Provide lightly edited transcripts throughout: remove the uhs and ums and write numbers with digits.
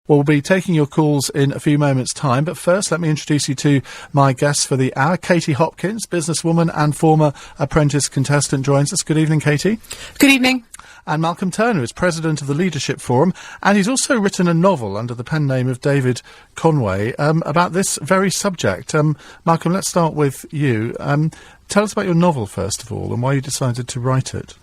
Well, we'll be taking your calls in a few moments' time, but first let me introduce you to my guests for the hour. Katie Hopkins, businesswoman and former Apprentice contestant, joins us. Good evening, Katie. Good evening. And Malcolm Turner is president of the Leadership Forum, and he's also written a novel under the pen name of David Conway about this very subject. Malcolm, let's start with you. Tell us about your novel, first of all, and why you decided to write it.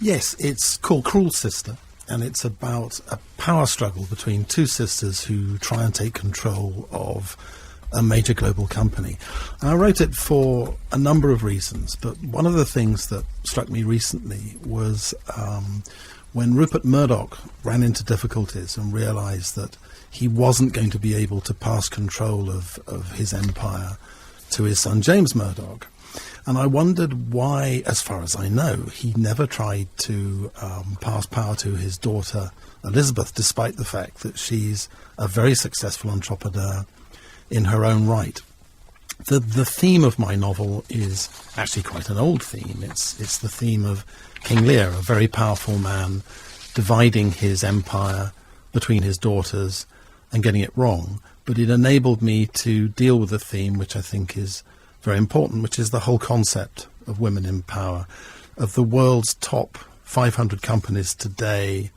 Yes, it's called Cruel Sister, and it's about a power struggle between two sisters who try and take control of a major global company. And I wrote it for a number of reasons, but one of the things that struck me recently was when Rupert Murdoch ran into difficulties and realised that he wasn't going to be able to pass control of his empire to his son James Murdoch. And I wondered why, as far as I know, he never tried to pass power to his daughter Elizabeth, despite the fact that she's a very successful entrepreneur in her own right. The theme of my novel is actually quite an old theme. It's the theme of King Lear, a very powerful man, dividing his empire between his daughters and getting it wrong. But it enabled me to deal with a theme which I think is very important, which is the whole concept of women in power. Of the world's top 500 companies today,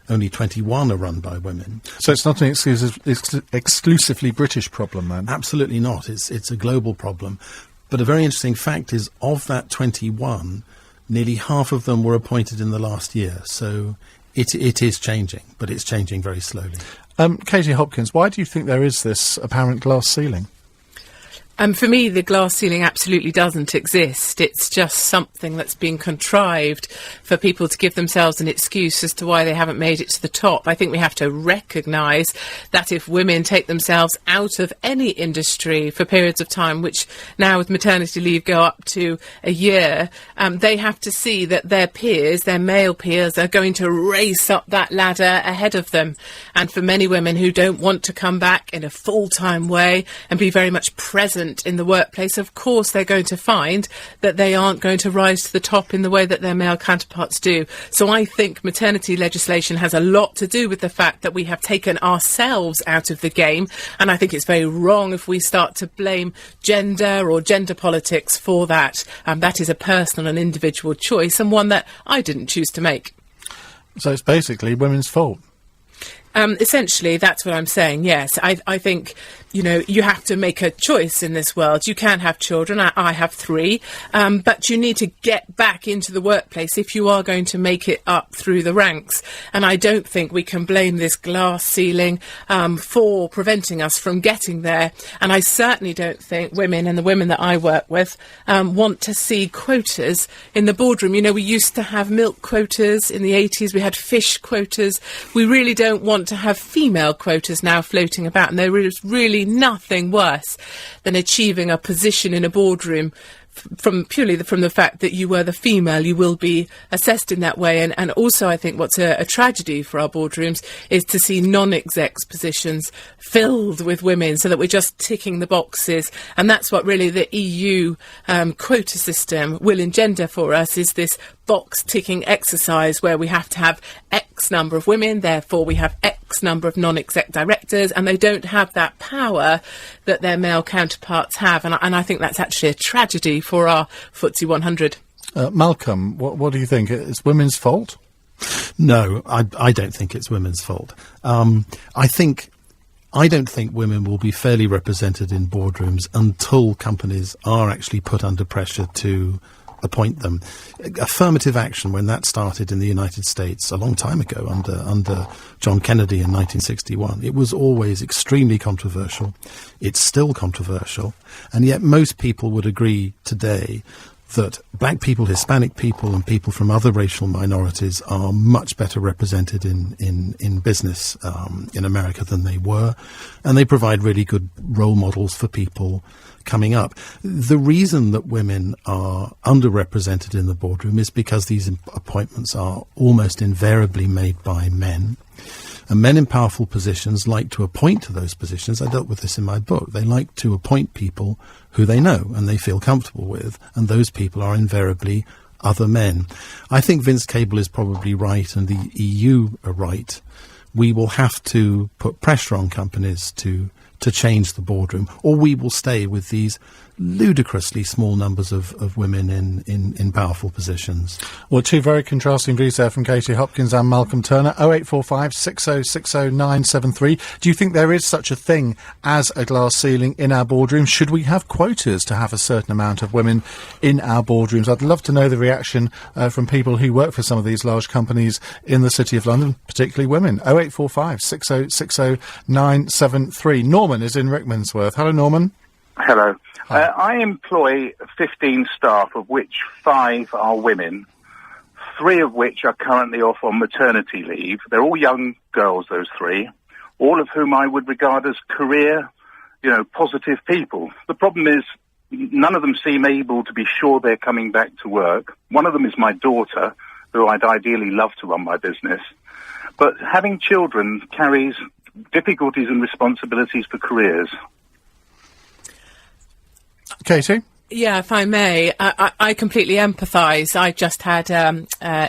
only 21 are run by women. So it's not an exclusively British problem, then? Absolutely not. It's a global problem. But a very interesting fact is, of that 21, nearly half of them were appointed in the last year. So it is changing, but it's changing very slowly. Katie Hopkins, why do you think there is this apparent glass ceiling? For me, the glass ceiling absolutely doesn't exist. It's just something that's been contrived for people to give themselves an excuse as to why they haven't made it to the top. I think we have to recognise that if women take themselves out of any industry for periods of time, which now with maternity leave go up to a year, they have to see that their peers, their male peers, are going to race up that ladder ahead of them. And for many women who don't want to come back in a full-time way and be very much present in the workplace, of course they're going to find that they aren't going to rise to the top in the way that their male counterparts do. So I think maternity legislation has a lot to do with the fact that we have taken ourselves out of the game, and I think it's very wrong if we start to blame gender or gender politics for that. That is a personal and individual choice, and one that I didn't choose to make. So it's basically women's fault? Essentially, that's what I'm saying, yes. I think, you have to make a choice in this world. You can have children. I have 3. But you need to get back into the workplace if you are going to make it up through the ranks. And I don't think we can blame this glass ceiling for preventing us from getting there. And I certainly don't think women, and the women that I work with, want to see quotas in the boardroom. We used to have milk quotas in the 80s. We had fish quotas. We really don't want to have female quotas now floating about, and there is really nothing worse than achieving a position in a boardroom from the fact that you were the female. You will be assessed in that way, and also I think what's a tragedy for our boardrooms is to see non-execs positions filled with women, so that we're just ticking the boxes. And that's what really the EU quota system will engender for us, is this box ticking exercise where we have to have X number of women, therefore we have X number of non-exec directors, and they don't have that power that their male counterparts have. And I think that's actually a tragedy for our FTSE 100. Malcolm, what do you think? It's women's fault? No, I don't think it's women's fault. I don't think women will be fairly represented in boardrooms until companies are actually put under pressure to appoint them. Affirmative action, when that started in the United States a long time ago under John Kennedy in 1961, it was always extremely controversial. It's still controversial, and yet most people would agree today that black people, Hispanic people, and people from other racial minorities are much better represented in business in America than they were, and they provide really good role models for people coming up. The reason that women are underrepresented in the boardroom is because these appointments are almost invariably made by men. And men in powerful positions like to appoint to those positions. I dealt with this in my book. They like to appoint people who they know and they feel comfortable with, and those people are invariably other men. I think Vince Cable is probably right, and the EU are right, we will have to put pressure on companies to change the boardroom, or we will stay with these ludicrously small numbers of women in powerful positions. Well, two very contrasting views there from Katie Hopkins and Malcolm Turner. 0845 6060 973. Do you think there is such a thing as a glass ceiling in our boardrooms? Should we have quotas to have a certain amount of women in our boardrooms? I'd love to know the reaction from people who work for some of these large companies in the City of London, particularly women. 0845 6060 973. Norman is in Rickmansworth. Hello, Norman. Hello. I employ 15 staff, of which 5 are women, 3 of which are currently off on maternity leave. They're all young girls, those 3, all of whom I would regard as career, positive people. The problem is none of them seem able to be sure they're coming back to work. One of them is my daughter, who I'd ideally love to run my business. But having children carries difficulties and responsibilities for careers. Katie? Yeah, if I may, I completely empathise. I just had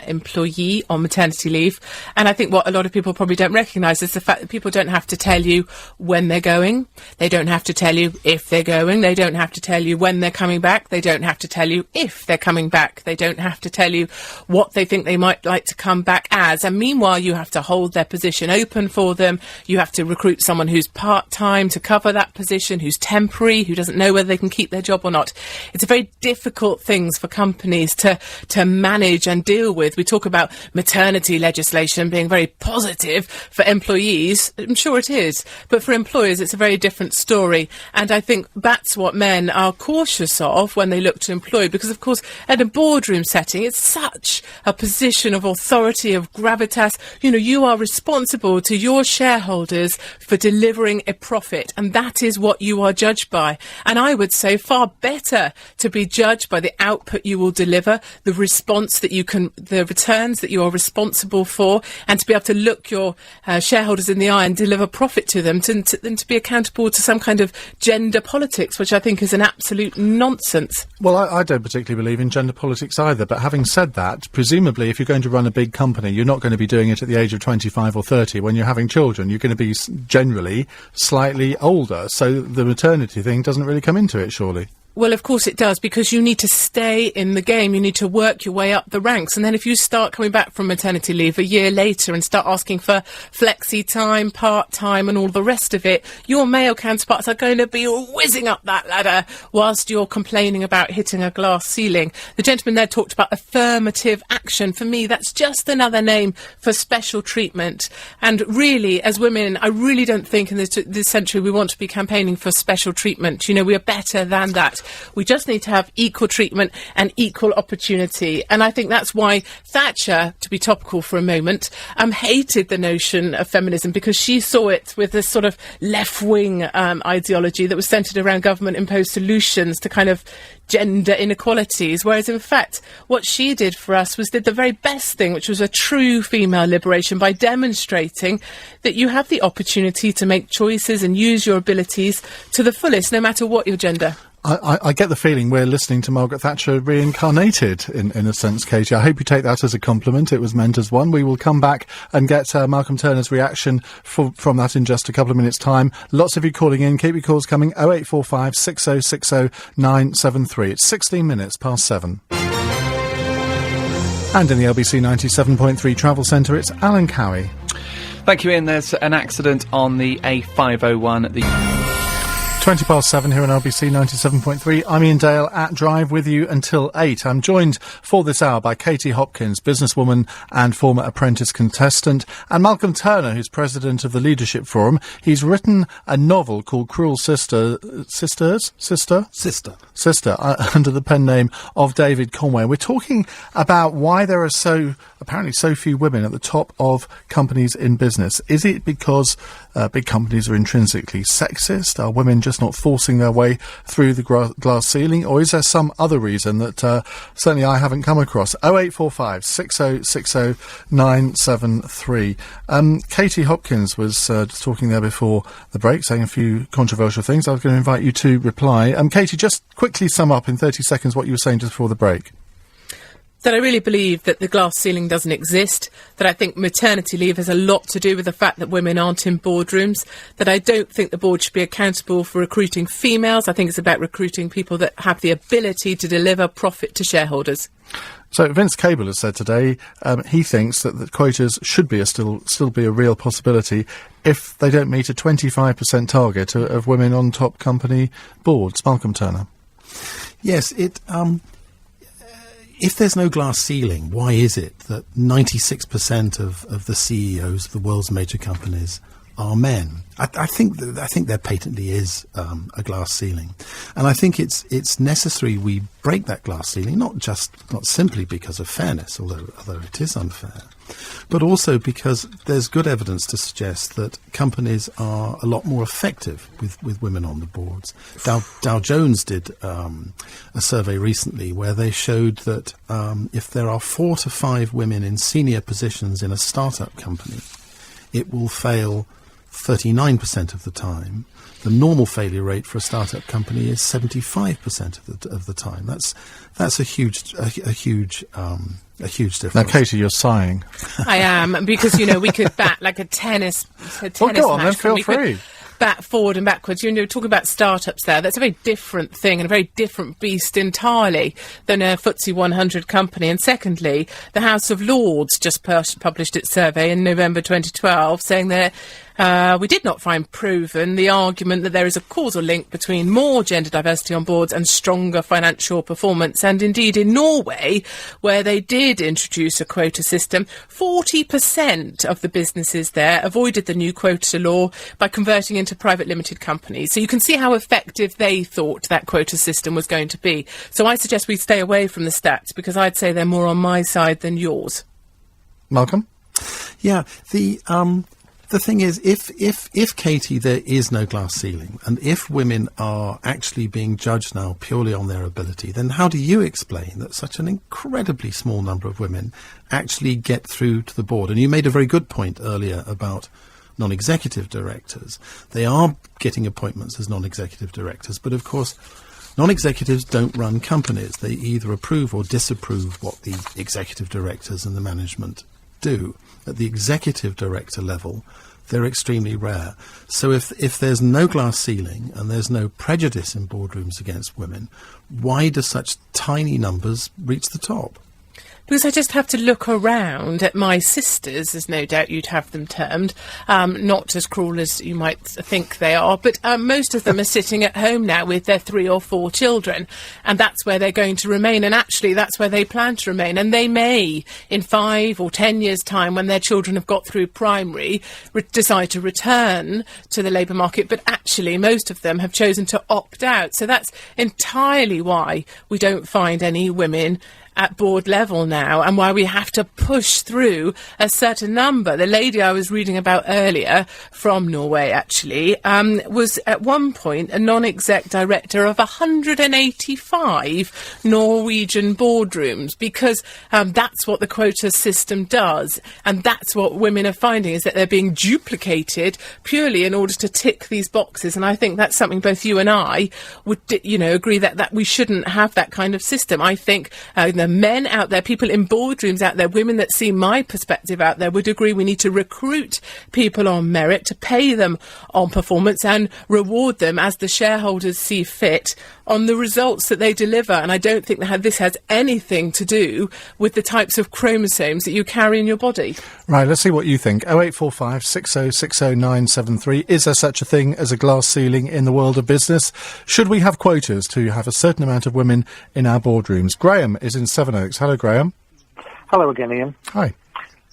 employee on maternity leave, and I think what a lot of people probably don't recognise is the fact that people don't have to tell you when they're going. They don't have to tell you if they're going. They don't have to tell you when they're coming back. They don't have to tell you if they're coming back. They don't have to tell you what they think they might like to come back as. And meanwhile, you have to hold their position open for them. You have to recruit someone who's part-time to cover that position, who's temporary, who doesn't know whether they can keep their job or not. It's a very difficult things for companies to manage and deal with. We talk about maternity legislation being very positive for employees. I'm sure it is. But for employers, it's a very different story. And I think that's what men are cautious of when they look to employ, because, of course, at a boardroom setting, it's such a position of authority, of gravitas. You are responsible to your shareholders for delivering a profit, and that is what you are judged by. And I would say far better to be judged by the output you will deliver, the response that you can, the returns that you are responsible for, and to be able to look your shareholders in the eye and deliver profit to them, than to be accountable to some kind of gender politics, which I think is an absolute nonsense. Well, I don't particularly believe in gender politics either, but having said that, presumably if you're going to run a big company, you're not going to be doing it at the age of 25 or 30 when you're having children. You're going to be generally slightly older, so the maternity thing doesn't really come into it, surely. Well, of course it does, because you need to stay in the game. You need to work your way up the ranks. And then if you start coming back from maternity leave a year later and start asking for flexi time, part-time and all the rest of it, your male counterparts are going to be whizzing up that ladder whilst you're complaining about hitting a glass ceiling. The gentleman there talked about affirmative action. For me, that's just another name for special treatment. And really, as women, I really don't think in this century we want to be campaigning for special treatment. We are better than that. We just need to have equal treatment and equal opportunity. And I think that's why Thatcher, to be topical for a moment, hated the notion of feminism, because she saw it with this sort of left-wing ideology that was centred around government-imposed solutions to kind of gender inequalities, whereas in fact what she did for us was did the very best thing, which was a true female liberation, by demonstrating that you have the opportunity to make choices and use your abilities to the fullest, no matter what your gender. I get the feeling we're listening to Margaret Thatcher reincarnated, in a sense, Katie. I hope you take that as a compliment. It was meant as one. We will come back and get Malcolm Turner's reaction from that in just a couple of minutes' time. Lots of you calling in. Keep your calls coming. 0845 6060 973. It's 16 minutes past 7. And in the LBC 97.3 Travel Centre, it's Alan Cowie. Thank you, Ian. There's an accident on the A501 at the 20 past 7 here on LBC 97.3. I'm Iain Dale at Drive with you until 8. I'm joined for this hour by Katie Hopkins, businesswoman and former Apprentice contestant, and Malcolm Turner, who's president of the Leadership Forum. He's written a novel called Cruel Sister, under the pen name of David Conway. We're talking about why there are apparently so few women at the top of companies in business. Is it because big companies are intrinsically sexist? Are women just not forcing their way through the glass ceiling? Or is there some other reason that certainly I haven't come across? 0845 6060 973. Katie Hopkins was just talking there before the break, saying a few controversial things. I was going to invite you to reply. Katie, just quickly sum up in 30 seconds what you were saying just before the break. That I really believe that the glass ceiling doesn't exist, that I think maternity leave has a lot to do with the fact that women aren't in boardrooms, that I don't think the board should be accountable for recruiting females. I think it's about recruiting people that have the ability to deliver profit to shareholders. So Vince Cable has said today he thinks that quotas should be still be a real possibility if they don't meet a 25% target of women on top company boards. Malcolm Turner. Yes, if there's no glass ceiling, why is it that 96% of the CEOs of the world's major companies are men? I think there patently is a glass ceiling, and I think it's necessary we break that glass ceiling, not simply because of fairness, although it is unfair, but also because there's good evidence to suggest that companies are a lot more effective with women on the boards. Dow Jones did a survey recently where they showed that if there are 4 to 5 women in senior positions in a startup company, it will fail 39% of the time. The normal failure rate for a startup company is 75% of the time. That's a huge difference. Now, Katie, you're sighing. I am, because we could bat like a tennis Well, go on, then, match. feel free. Bat forward and backwards. Talking about startups there, that's a very different thing and a very different beast entirely than a FTSE 100 company. And secondly, the House of Lords just published its survey in November 2012 saying that we did not find proven the argument that there is a causal link between more gender diversity on boards and stronger financial performance. And indeed, in Norway, where they did introduce a quota system, 40% of the businesses there avoided the new quota law by converting into private limited companies. So you can see how effective they thought that quota system was going to be. So I suggest we stay away from the stats, because I'd say they're more on my side than yours. Malcolm? Yeah, the thing is, if Katie, there is no glass ceiling, and if women are actually being judged now purely on their ability, then how do you explain that such an incredibly small number of women actually get through to the board? And you made a very good point earlier about non-executive directors. They are getting appointments as non-executive directors, but of course, non-executives don't run companies. They either approve or disapprove what the executive directors and the management do. At the executive director level, they're extremely rare. So if there's no glass ceiling and there's no prejudice in boardrooms against women, why do such tiny numbers reach the top? Because I just have to look around at my sisters, as no doubt you'd have them termed, not as cruel as you might think they are, but most of them are sitting at home now with their 3 or 4 children, and that's where they're going to remain, and actually that's where they plan to remain. And they may, in 5 or 10 years' time, when their children have got through primary, decide to return to the labour market, but actually most of them have chosen to opt out. So that's entirely why we don't find any women at board level now, and why we have to push through a certain number. The lady I was reading about earlier, from Norway actually, was at one point a non-exec director of 185 Norwegian boardrooms, because that's what the quota system does, and that's what women are finding, is that they're being duplicated purely in order to tick these boxes. And I think that's something both you and I would agree that we shouldn't have that kind of system. I think the men out there, people in boardrooms out there, women that see my perspective out there, would agree we need to recruit people on merit, to pay them on performance and reward them as the shareholders see fit on the results that they deliver. And I don't think that this has anything to do with the types of chromosomes that you carry in your body. Right, let's see what you think. 0845 6060 973. Is there such a thing as a glass ceiling in the world of business? Should we have quotas to have a certain amount of women in our boardrooms? Graham is in Sevenoaks. Hello, Graham. Hello again, Ian. Hi.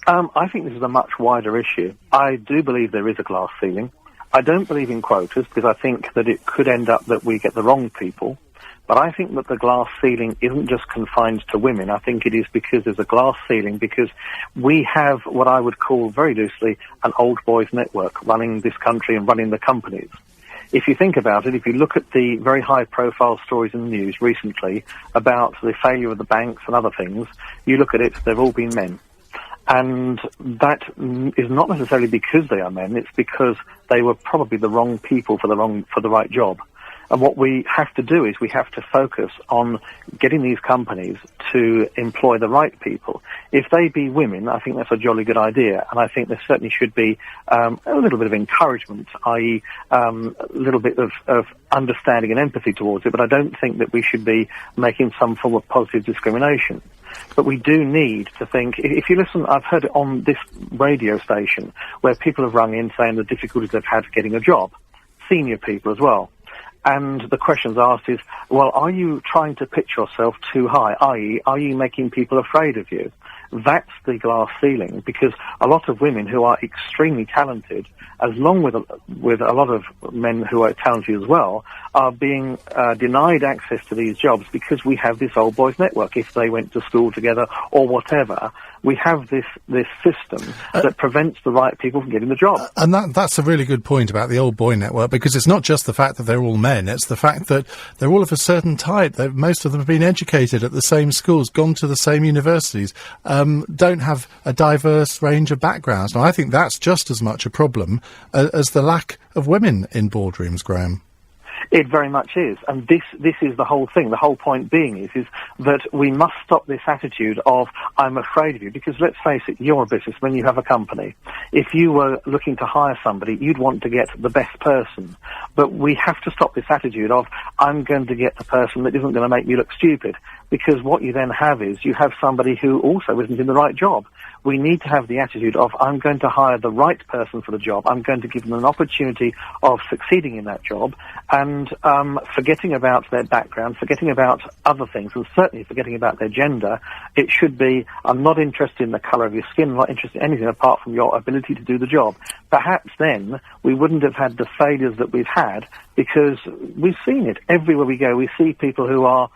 I think this is a much wider issue. I do believe there is a glass ceiling. I don't believe in quotas, because I think that it could end up that we get the wrong people. But I think that the glass ceiling isn't just confined to women. I think it is because there's a glass ceiling because we have what I would call very loosely an old boys network running this country and running the companies. If you think about it, if you look at the very high-profile stories in the news recently about the failure of the banks and other things, you look at it, they've all been men. And that is not necessarily because they are men, it's because they were probably the wrong people for the right job. And what we have to do is we have to focus on getting these companies to employ the right people. If they be women, I think that's a jolly good idea, and I think there certainly should be a little bit of encouragement, i.e. a little bit of understanding and empathy towards it, but I don't think that we should be making some form of positive discrimination. But we do need to think, if you listen, I've heard it on this radio station where people have rung in saying the difficulties they've had getting a job, senior people as well. And the questions asked is, well, are you trying to pitch yourself too high? I.e., are you making people afraid of you? That's the glass ceiling, because a lot of women who are extremely talented, along with a lot of men who are talented as well, are being denied access to these jobs because we have this old boys network. If they went to school together or whatever, we have this system that prevents the right people from getting the job. And that's a really good point about the old boy network, because it's not just the fact that they're all men, it's the fact that they're all of a certain type. Most of them have been educated at the same schools, gone to the same universities, don't have a diverse range of backgrounds. Now, I think that's just as much a problem as the lack of women in boardrooms, Graham. It very much is, and this is the whole thing. The whole point being is that we must stop this attitude of, I'm afraid of you, because let's face it, you're a businessman, you have a company. If you were looking to hire somebody, you'd want to get the best person. But we have to stop this attitude of, I'm going to get the person that isn't going to make me look stupid, because what you then have is, you have somebody who also isn't in the right job. We need to have the attitude of, I'm going to hire the right person for the job, I'm going to give them an opportunity of succeeding in that job, and forgetting about their background, forgetting about other things, and certainly forgetting about their gender. It should be, I'm not interested in the colour of your skin, I'm not interested in anything apart from your ability to do the job. Perhaps then we wouldn't have had the failures that we've had, because we've seen it. Everywhere we go, we see people who are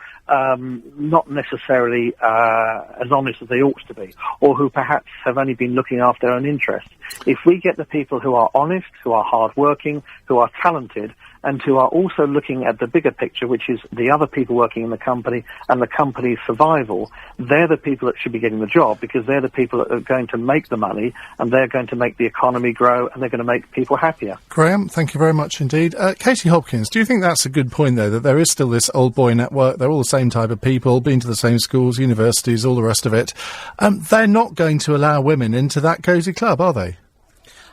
not necessarily as honest as they ought to be, or who perhaps have only been looking after their own interests. If we get the people who are honest, who are hard-working, who are talented, and who are also looking at the bigger picture, which is the other people working in the company and the company's survival, they're the people that should be getting the job, because they're the people that are going to make the money, and they're going to make the economy grow, and they're going to make people happier. Graham, thank you very much indeed. Katie Hopkins, do you think that's a good point, though, that there is still this old boy network, they're all the same type of people, been to the same schools, universities, all the rest of it. They're not going to allow women into that cosy club, are they?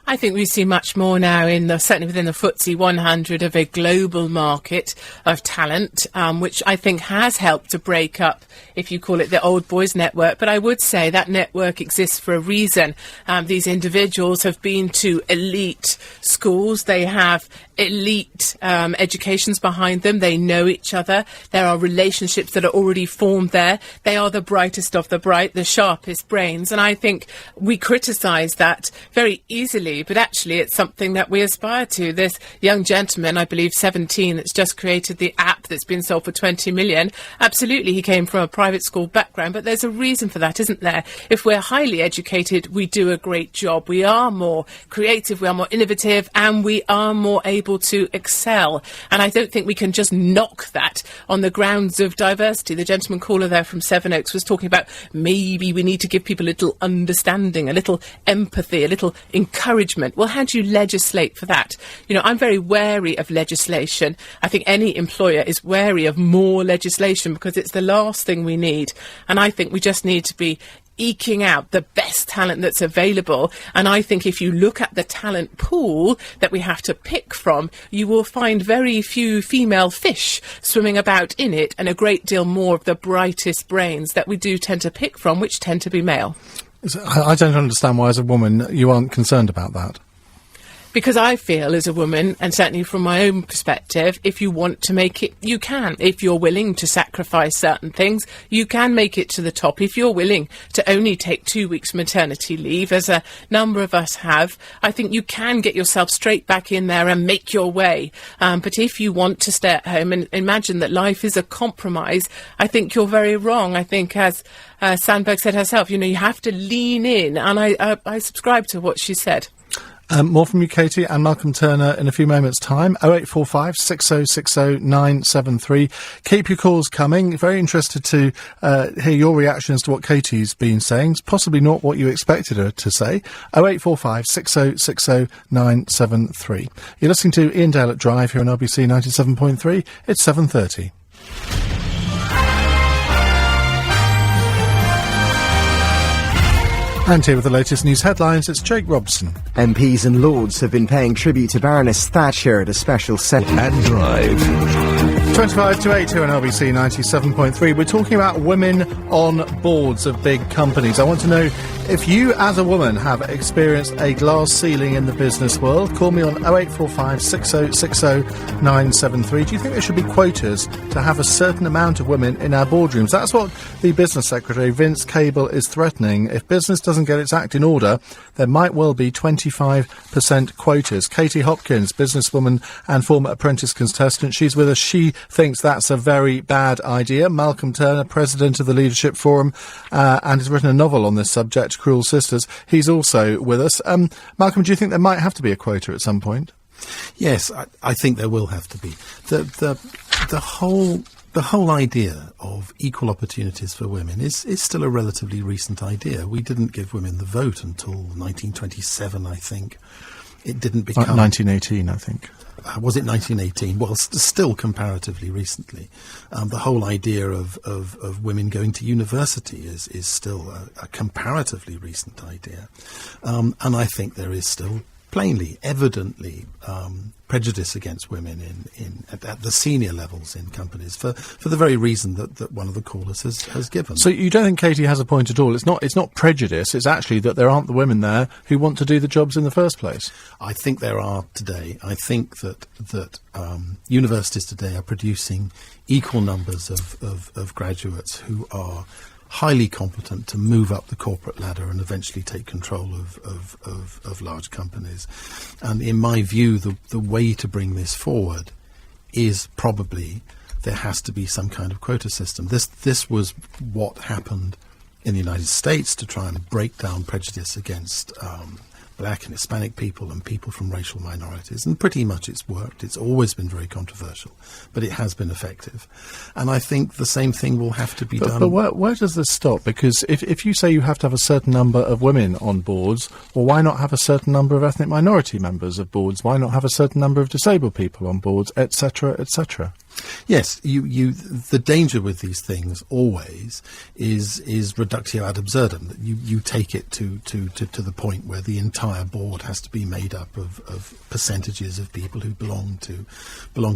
I think we see much more now, certainly within the FTSE 100, of a global market of talent, which I think has helped to break up, if you call it the old boys network. But I would say that network exists for a reason. These individuals have been to elite schools. They have elite educations behind them. They know each other. There are relationships that are already formed there. They are the brightest of the bright, the sharpest brains. And I think we criticise that very easily, but actually it's something that we aspire to. This young gentleman, I believe 17, that's just created the app that's been sold for 20 million. Absolutely, he came from a private school background, but there's a reason for that, isn't there? If we're highly educated, we do a great job. We are more creative, we are more innovative, and we are more able to excel. And I don't think we can just knock that on the grounds of diversity. The gentleman caller there from Sevenoaks was talking about maybe we need to give people a little understanding, a little empathy, a little encouragement. Well, how do you legislate for that? You know, I'm very wary of legislation. I think any employer is wary of more legislation, because it's the last thing we need. And I think we just need to be eking out the best talent that's available. And I think if you look at the talent pool that we have to pick from, you will find very few female fish swimming about in it, and a great deal more of the brightest brains that we do tend to pick from, which tend to be male. I don't understand why, as a woman, you aren't concerned about that. Because I feel, as a woman, and certainly from my own perspective, if you want to make it, you can. If you're willing to sacrifice certain things, you can make it to the top. If you're willing to only take 2 weeks maternity leave, as a number of us have, I think you can get yourself straight back in there and make your way. But if you want to stay at home and imagine that life is a compromise, I think you're very wrong. I think, as Sandberg said herself, you know, you have to lean in, and I subscribe to what she said. More from you, Katie, and Malcolm Turner in a few moments' time. 0845 6060 973. Keep your calls coming. Very interested to hear your reactions to what Katie's been saying. It's possibly not what you expected her to say. 0845 6060 973. You're listening to Iain Dale at Drive here on LBC 97.3. It's 7:30. And here with the latest news headlines, it's Jake Robson. MPs and Lords have been paying tribute to Baroness Thatcher at a special and Drive. 25 to 8 here on LBC 97.3. We're talking about women on boards of big companies. I want to know if you, as a woman, have experienced a glass ceiling in the business world. Call me on 0845 6060 973. Do you think there should be quotas to have a certain amount of women in our boardrooms? That's what the Business Secretary, Vince Cable, is threatening. If business doesn't get its act in order, there might well be 25% quotas. Katie Hopkins, businesswoman and former apprentice contestant, she's with us. She thinks that's a very bad idea. Malcolm Turner, president of the Leadership Forum, and has written a novel on this subject, Cruel Sisters. He's also with us. Malcolm, do you think there might have to be a quota at some point? Yes, I think there will have to be. The whole idea of equal opportunities for women is still a relatively recent idea. We didn't give women the vote until 1927, I think. It didn't become... 1918, I think. Was it 1918? Well, still comparatively recently. The whole idea of women going to university is still a comparatively recent idea. And I think there is still plainly, evidently, prejudice against women at the senior levels in companies for the very reason that one of the callers has given. So you don't think Katie has a point at all? It's not prejudice. It's actually that there aren't the women there who want to do the jobs in the first place. I think there are today. I think that universities today are producing equal numbers of graduates who are highly competent to move up the corporate ladder and eventually take control of large companies. And in my view, the way to bring this forward is probably there has to be some kind of quota system. This was what happened in the United States to try and break down prejudice against black and Hispanic people and people from racial minorities, and pretty much it's worked. It's always been very controversial, but it has been effective. And I think the same thing will have to be done. But where does this stop? Because if you say you have to have a certain number of women on boards, well, why not have a certain number of ethnic minority members of boards? Why not have a certain number of disabled people on boards, etc., etc.? Yes, the danger with these things always is reductio ad absurdum. That you take it to the point where the entire board has to be made up of percentages of people who belong to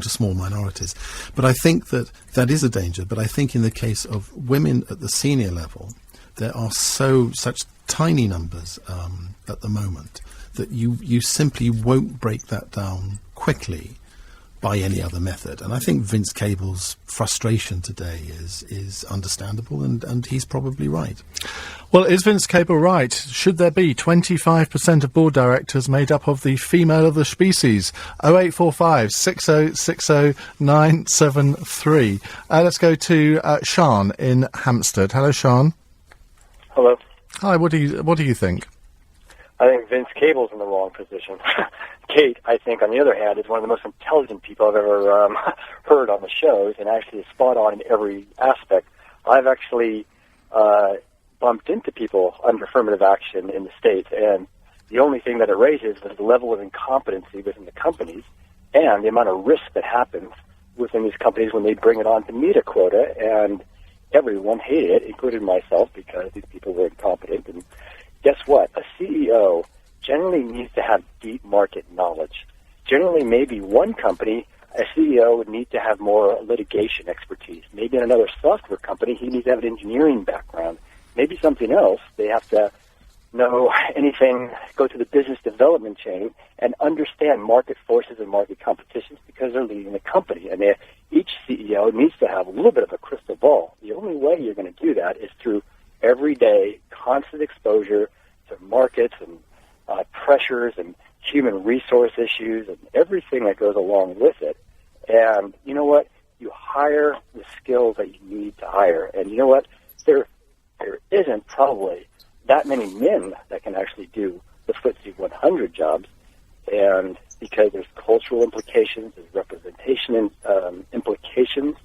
small minorities. But I think that is a danger. But I think in the case of women at the senior level, there are such tiny numbers at the moment that you simply won't break that down quickly by any other method. And I think Vince Cable's frustration today is understandable, and he's probably right. Well, is Vince Cable right? Should there be 25% of board directors made up of the female of the species? 0845 6060 973. Let's go to Sean in Hampstead. Hello, Sean. Hello. Hi, what do you think? I think Vince Cable's in the wrong position. Kate, I think, on the other hand, is one of the most intelligent people I've ever heard on the shows, and actually is spot on in every aspect. I've actually bumped into people under affirmative action in the States, and the only thing that it raises is the level of incompetency within the companies and the amount of risk that happens within these companies when they bring it on to meet a quota, and everyone hated it, including myself, because these people were incompetent. And guess what? A CEO generally needs to have deep market knowledge. Generally, maybe one company, a CEO would need to have more litigation expertise. Maybe in another software company, he needs to have an engineering background. Maybe something else, they have to know anything, go to the business development chain and understand market forces and market competitions because they're leading the company. And each CEO needs to have a little bit of a crystal ball. The only way you're going to do that is through everyday, constant exposure to markets and pressures and human resource issues and everything that goes along with it. And you know what? You hire the skills that you need to hire. And you know what? There isn't probably that many men that can actually do the FTSE 100 jobs. And because there's cultural implications, there's representation implications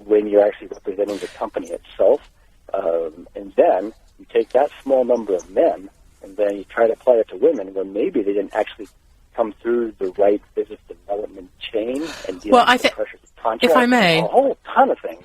when you're actually representing the company itself. And then you take that small number of men and then you try to apply it to women where maybe they didn't actually come through the right business development chain and deal with the pressures of contract. If I may, a whole ton of things.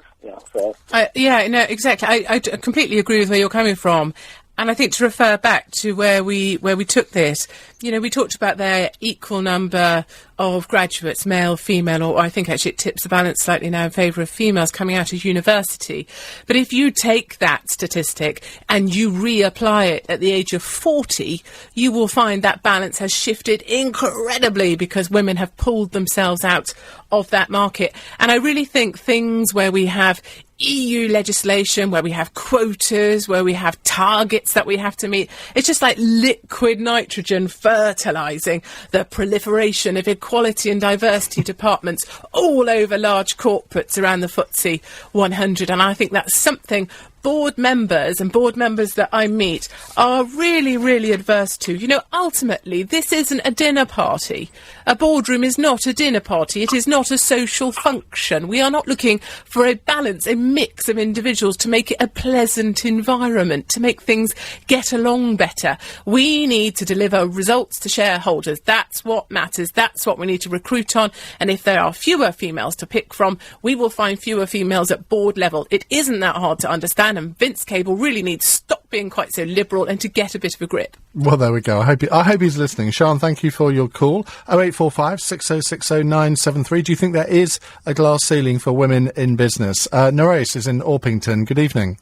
Exactly. I completely agree with where you're coming from. And I think to refer back to where we took this, we talked about their equal number of graduates, male, female, or I think actually it tips the balance slightly now in favour of females coming out of university. But if you take that statistic and you reapply it at the age of 40, you will find that balance has shifted incredibly because women have pulled themselves out of that market. And I really think things where we have EU legislation, where we have quotas, where we have targets that we have to meet, it's just like liquid nitrogen fertilising the proliferation of equality and diversity departments all over large corporates around the FTSE 100. And I think that's something board members that I meet are really, really adverse to. Ultimately, this isn't a dinner party. A boardroom is not a dinner party. It is not a social function. We are not looking for a balance, a mix of individuals to make it a pleasant environment, to make things get along better. We need to deliver results to shareholders. That's what matters. That's what we need to recruit on. And if there are fewer females to pick from, we will find fewer females at board level. It isn't that hard to understand. And Vince Cable really needs to stop being quite so liberal and to get a bit of a grip. Well, there we go. I hope he's listening. Sian, thank you for your call. 0845 6060 973. Do you think there is a glass ceiling for women in business? Naresh is in Orpington. Good evening.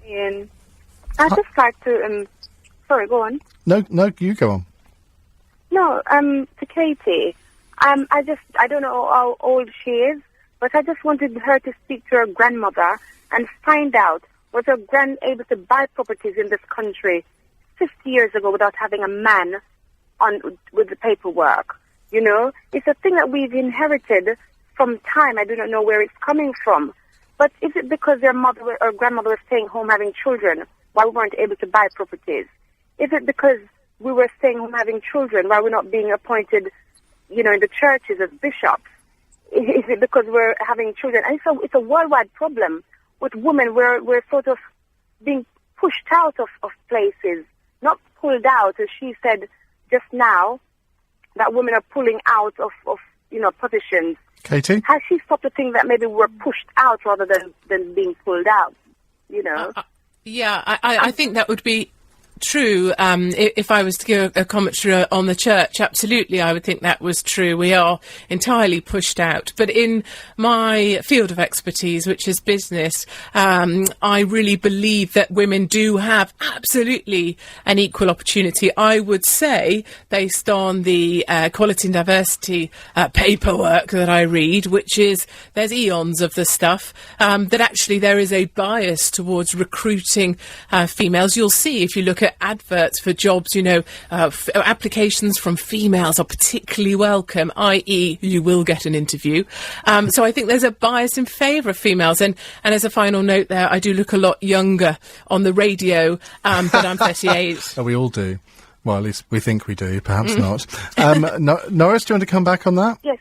Ian, I'd just like to... sorry, go on. No, you go on. No, to Katie. I don't know how old she is, but I just wanted her to speak to her grandmother and find out, was her grand able to buy properties in this country 50 years ago without having a man on with the paperwork? It's a thing that we've inherited from time. I do not know where it's coming from. But is it because their mother or grandmother was staying home having children while we weren't able to buy properties? Is it because we were staying home having children while we're not being appointed, in the churches as bishops? Is it because we're having children? And it's a worldwide problem. With women, we're sort of being pushed out of places, not pulled out, as she said just now, that women are pulling out of positions. Katie? Has she stopped to think that maybe we're pushed out rather than being pulled out, I think that would be true. If I was to give a commentary on the church, absolutely I would think that was true. We are entirely pushed out. But in my field of expertise, which is business, I really believe that women do have absolutely an equal opportunity. I would say, based on the equality and diversity paperwork that I read, which is, there's eons of the stuff, that actually there is a bias towards recruiting females. You'll see if you look at adverts for jobs, applications from females are particularly welcome, i.e. you will get an interview. So I think there's a bias in favour of females. And as a final note there, I do look a lot younger on the radio, but I'm 38. Oh, we all do. Well, at least we think we do, perhaps not. Norris, do you want to come back on that? Yes.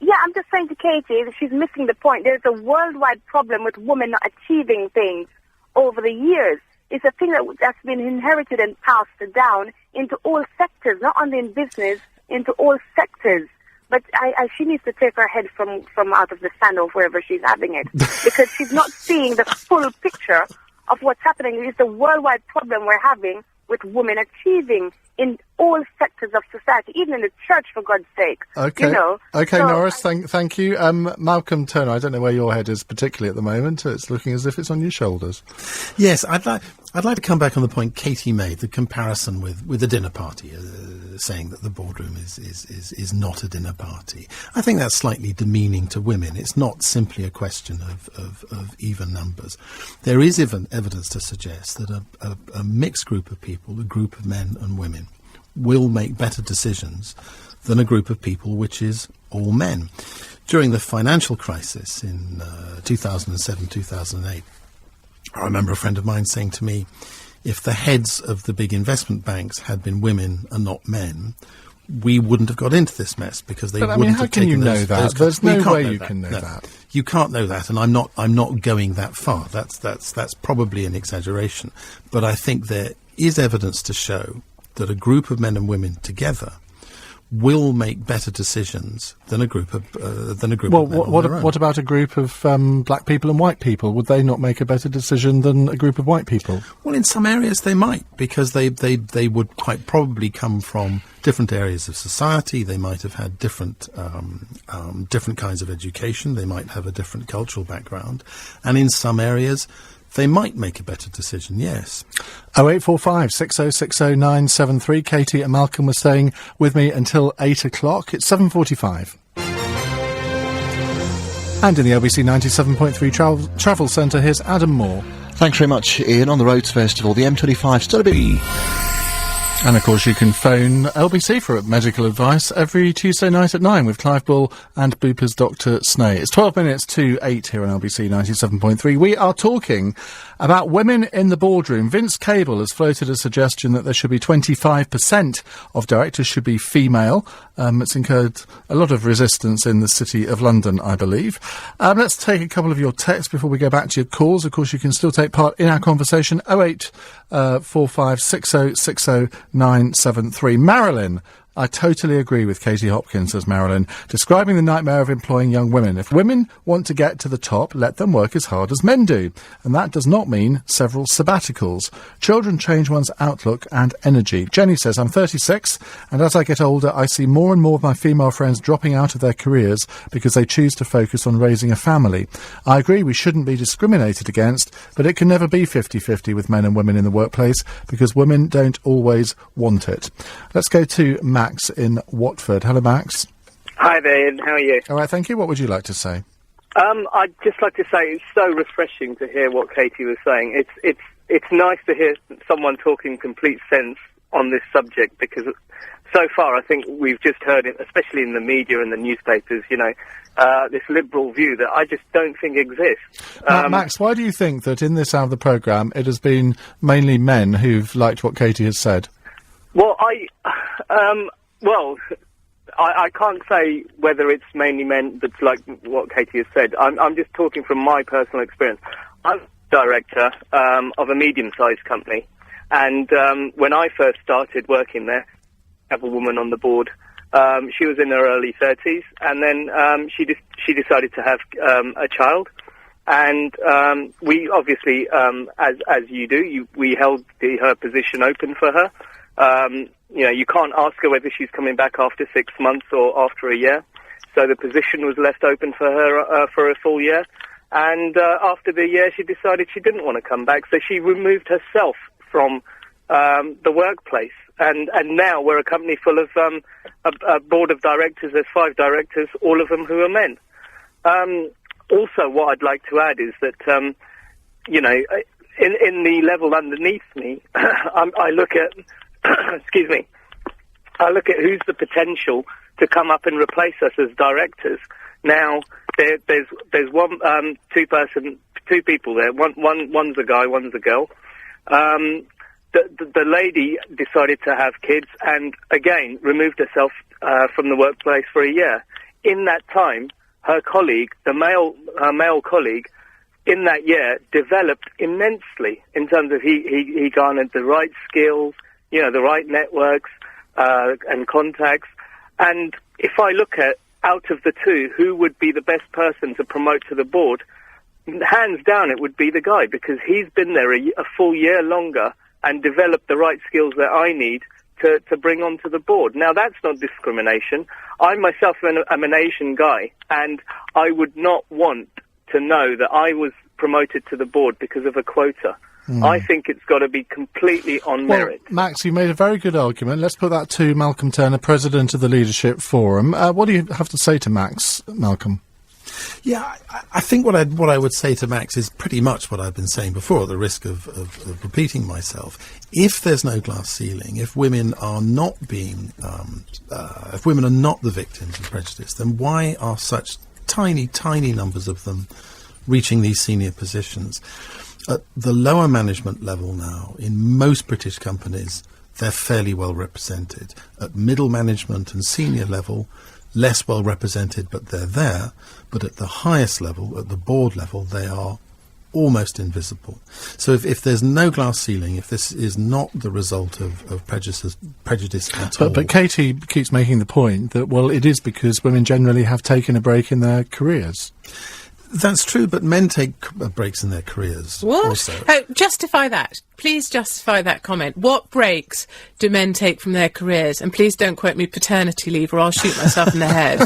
Yeah, I'm just saying to Katie that she's missing the point. There's a worldwide problem with women not achieving things over the years. It's a thing that's been inherited and passed down into all sectors, not only in business, into all sectors. But she needs to take her head from out of the sand or wherever she's having it, because she's not seeing the full picture of what's happening. It's a worldwide problem we're having with women achieving in all sectors of society, even in the church, for God's sake. Okay. Okay, so, Norris, thank you. Malcolm Turner, I don't know where your head is particularly at the moment. It's looking as if it's on your shoulders. Yes, I'd like to come back on the point Katie made, the comparison with a dinner party, saying that the boardroom is not a dinner party. I think that's slightly demeaning to women. It's not simply a question of even numbers. There is evidence to suggest that a mixed group of people, a group of men and women, will make better decisions than a group of people which is all men. During the financial crisis in 2007, 2008, I remember a friend of mine saying to me, if the heads of the big investment banks had been women and not men, we wouldn't have got into this mess, because they wouldn't have taken you know those, that? those There's we no can't way know you that. can know No. that. You can't know that, and I'm not going that far. That's probably an exaggeration. But I think there is evidence to show that a group of men and women together will make better decisions than a group of men on their own. What about a group of black people and white people? Would they not make a better decision than a group of white people? Well, in some areas they might, because they would quite probably come from different areas of society. They might have had different kinds of education. They might have a different cultural background, and in some areas they might make a better decision, yes. 0845 6060 973. Katie and Malcolm were staying with me until 8 o'clock. It's 7:45. And in the LBC 97.3 Travel Centre, here's Adam Moore. Thanks very much, Ian. On the roads, first of all, the M25 still a bit... And, of course, you can phone LBC for medical advice every Tuesday night at 9 with Clive Bull and Bupa's Dr. Snay. It's 12 minutes to 8 here on LBC 97.3. We are talking about women in the boardroom. Vince Cable has floated a suggestion that there should be 25% of directors should be female. It's incurred a lot of resistance in the City of London, I believe. Let's take a couple of your texts before we go back to your calls. Of course, you can still take part in our conversation. 0845 6060 973. Marilyn, I totally agree with Katie Hopkins, says Marilyn, describing the nightmare of employing young women. If women want to get to the top, let them work as hard as men do. And that does not mean several sabbaticals. Children change one's outlook and energy. Jenny says, I'm 36, and as I get older, I see more and more of my female friends dropping out of their careers because they choose to focus on raising a family. I agree we shouldn't be discriminated against, but it can never be 50-50 with men and women in the workplace because women don't always want it. Let's go to Max in Watford. Hello, Max. Hi there, Ian. How are you? All right, thank you. What would you like to say? I'd just like to say it's so refreshing to hear what Katie was saying. It's nice to hear someone talking complete sense on this subject, because so far I think we've just heard it, especially in the media and the newspapers, this liberal view that I just don't think exists. Max, why do you think that in this hour of the programme it has been mainly men who've liked what Katie has said? Well, I can't say whether it's mainly men that's like what Katie has said. I'm just talking from my personal experience. I'm director of a medium-sized company, and when I first started working there, I have a woman on the board. She was in her early 30s, and then she decided to have a child. And we obviously, as you do, we held her position open for her. You can't ask her whether she's coming back after 6 months or after a year. So the position was left open for her for a full year. And after the year, she decided she didn't want to come back. So she removed herself from the workplace. And now we're a company full of a board of directors. There's 5 directors, all of them who are men. Also, what I'd like to add is that, in the level underneath me, I look at... excuse me. I look at who's the potential to come up and replace us as directors. Now, there's two people there. One's a guy, one's a girl. The lady decided to have kids and again removed herself from the workplace for a year. In that time, her colleague, her male colleague, in that year developed immensely in terms of he garnered the right skills, the right networks and contacts. And if I look at, out of the two, who would be the best person to promote to the board, hands down it would be the guy, because he's been there a full year longer and developed the right skills that I need to bring onto the board. Now, that's not discrimination. I myself am an Asian guy, and I would not want to know that I was promoted to the board because of a quota. I think it's got to be completely on merit. Max, you made a very good argument. Let's put that to Malcolm Turner, President of the Leadership Forum. What do you have to say to Max, Malcolm? Yeah, I think what I would say to Max is pretty much what I've been saying before, at the risk of repeating myself. If there's no glass ceiling, if women are not being, if women are not the victims of prejudice, then why are such tiny, tiny numbers of them reaching these senior positions? At the lower management level now, in most British companies, they're fairly well represented. At middle management and senior level, less well represented, but they're there. But at the highest level, at the board level, they are almost invisible. So if there's no glass ceiling, if this is not the result of prejudice at all... But Katie keeps making the point that, well, it is because women generally have taken a break in their careers. That's true, but men take breaks in their careers. What? Also. Justify that. Please justify that comment. What breaks do men take from their careers? And please don't quote me paternity leave or I'll shoot myself in the head.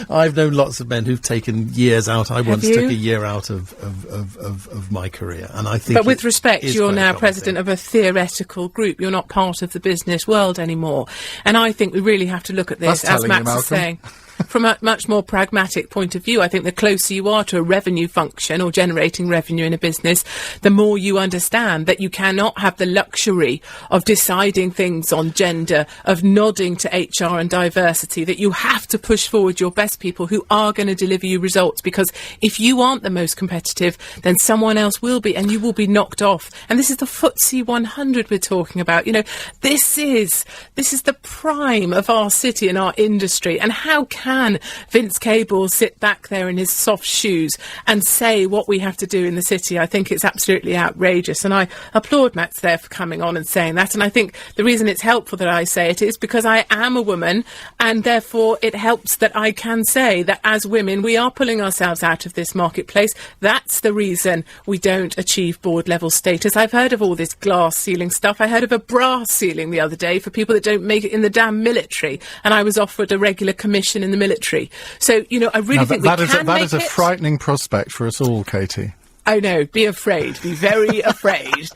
I've known lots of men who've taken years out. I once you? took a year out of my career, and I think. But with respect, you're now quite a common president thing. of a theoretical group. You're not part of the business world anymore. And I think we really have to look at this, That's as telling you, Max is Malcolm. saying, from a much more pragmatic point of view. I think the closer you are to a revenue function or generating revenue in a business, the more you understand that you cannot have the luxury of deciding things on gender, of nodding to HR and diversity, that you have to push forward your best people who are going to deliver you results, because if you aren't the most competitive, then someone else will be, and you will be knocked off. And this is the FTSE 100 we're talking about. You know, this is the prime of our city and our industry. And how can Vince Cable sit back there in his soft shoes and say what we have to do in the city? I think it's absolutely outrageous, and I applaud Max there for coming on and saying that. And I think the reason it's helpful that I say it is because I am a woman, and therefore it helps that I can say that as women we are pulling ourselves out of this marketplace. That's the reason we don't achieve board level status. I've heard of all this glass ceiling stuff. I heard of a brass ceiling the other day for people that don't make it in the damn military, and I was offered a regular commission in the military. So, you know, I really think we can make it. That is a frightening prospect for us all, Katie. I know, be afraid, be very afraid.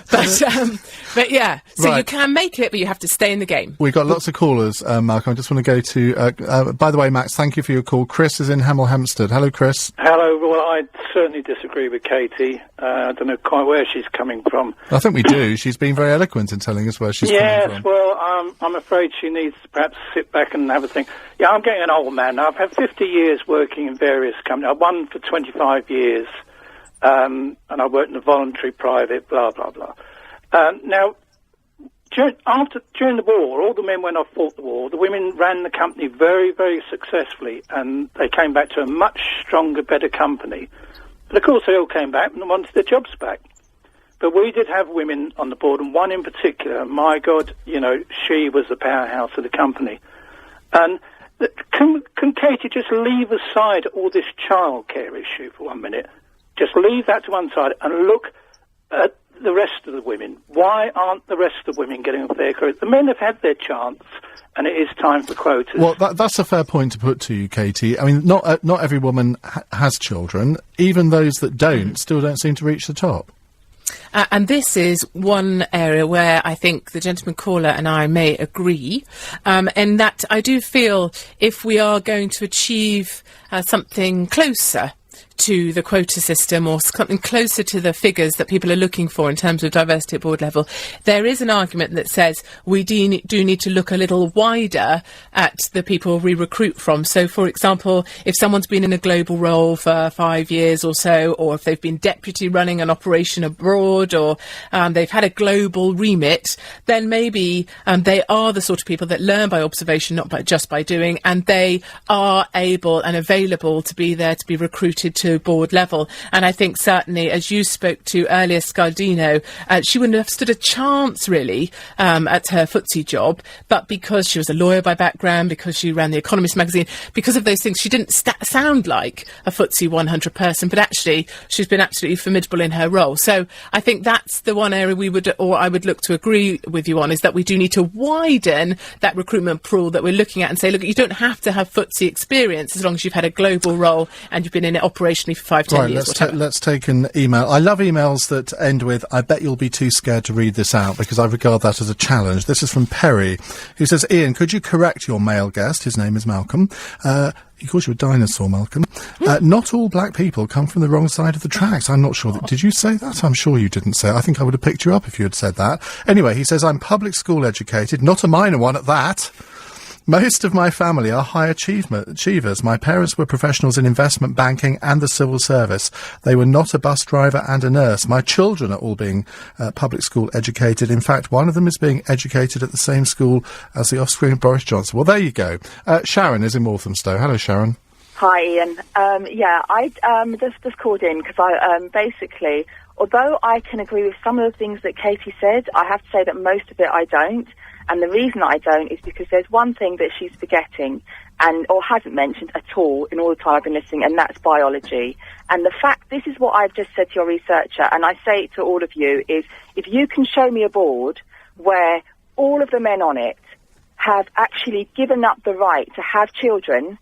But yeah, so Right. you can make it, but you have to stay in the game. We've got lots of callers, Malcolm. I just want to go to... by the way, Max, thank you for your call. Chris is in Hemel Hempstead. Hello, Chris. Hello. Well, I certainly disagree with Katie. I don't know quite where she's coming from. I think we do. She's been very eloquent in telling us where she's coming from. Yes, well, I'm afraid she needs to perhaps sit back and have a think. Yeah, I'm getting an old man now. I've had 50 years working in various companies. I won for 25 years, and I worked in a voluntary private, blah, blah, blah. Now, during the war, all the men when I fought the war, the women ran the company very, very successfully, and they came back to a much stronger, better company. But of course, they all came back and wanted their jobs back. But we did have women on the board, and one in particular, my God, you know, she was the powerhouse of the company. And can Katie just leave aside all this childcare issue for 1 minute? Just leave that to one side and look at the rest of the women. Why aren't the rest of the women getting a fair credit? The men have had their chance, and it is time for quotas. Well, that's a fair point to put to you, Katie. I mean, not every woman has children. Even those that don't still don't seem to reach the top. And this is one area where I think the gentleman caller and I may agree, in that I do feel if we are going to achieve something closer to the quota system or something closer to the figures that people are looking for in terms of diversity at board level, there is an argument that says we do need to look a little wider at the people we recruit from. So, for example, if someone's been in a global role for 5 years or so, or if they've been deputy running an operation abroad, or they've had a global remit, then maybe they are the sort of people that learn by observation, not just by doing, and they are able and available to be there to be recruited to board level. And I think certainly, as you spoke to earlier, Scardino, she wouldn't have stood a chance really at her FTSE job, but because she was a lawyer by background, because she ran The Economist magazine, because of those things, she didn't sound like a FTSE 100 person, but actually she's been absolutely formidable in her role. So I think that's the one area I would look to agree with you on, is that we do need to widen that recruitment pool that we're looking at and say, look, you don't have to have FTSE experience as long as you've had a global role and you've been in it operationally for 5-10 years. Let's take an email. I love emails that end with, I bet you'll be too scared to read this out, because I regard that as a challenge. This is from Perry, who says, Iain, could you correct your male guest? His name is Malcolm. He calls you a dinosaur, Malcolm. Not all black people come from the wrong side of the tracks. I'm not sure. Did you say that? I'm sure you didn't say it. I think I would have picked you up if you had said that. Anyway, he says, I'm public school educated, not a minor one at that. Most of my family are high achievers. My parents were professionals in investment banking and the civil service. They were not a bus driver and a nurse. My children are all being public school educated. In fact, one of them is being educated at the same school as the offspring of Boris Johnson. Well, there you go. Sharon is in Walthamstow. Hello, Sharon. Hi, Ian. I just called in because I basically, although I can agree with some of the things that Katie said, I have to say that most of it I don't. And the reason I don't is because there's one thing that she's forgetting or hasn't mentioned at all in all the time I've been listening, and that's biology. And the fact, this is what I've just said to your researcher, and I say it to all of you, is if you can show me a board where all of the men on it have actually given up the right to have children,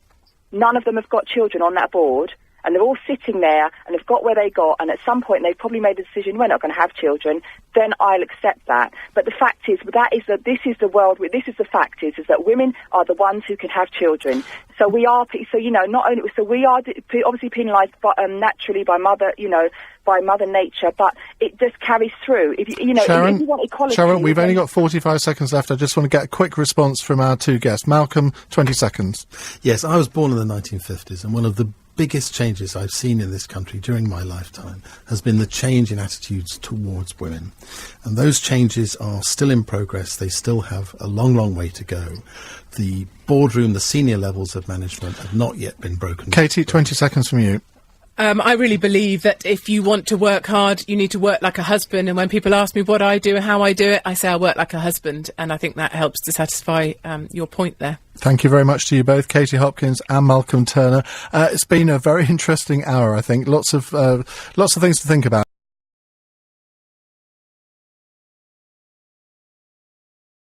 none of them have got children on that board, and they're all sitting there and have got where they got, and at some point they've probably made the decision we're not going to have children, then I'll accept that. But the fact is that this is the world. This is the fact is that women are the ones who can have children. So we are. So not only we are obviously penalised naturally by mother nature, but it just carries through. If you Sharon, if you want equality, Sharon, we've only got 45 seconds left. I just want to get a quick response from our two guests. Malcolm, 20 seconds. Yes, I was born in the 1950s, and one of the biggest changes I've seen in this country during my lifetime has been the change in attitudes towards women. And those changes are still in progress. They still have a long, long way to go. The boardroom, the senior levels of management have not yet been broken. Katie, 20 seconds from you. I really believe that if you want to work hard, you need to work like a husband. And when people ask me what I do and how I do it, I say I work like a husband. And I think that helps to satisfy your point there. Thank you very much to you both, Katie Hopkins and Malcolm Turner. It's been a very interesting hour, I think. Lots of things to think about.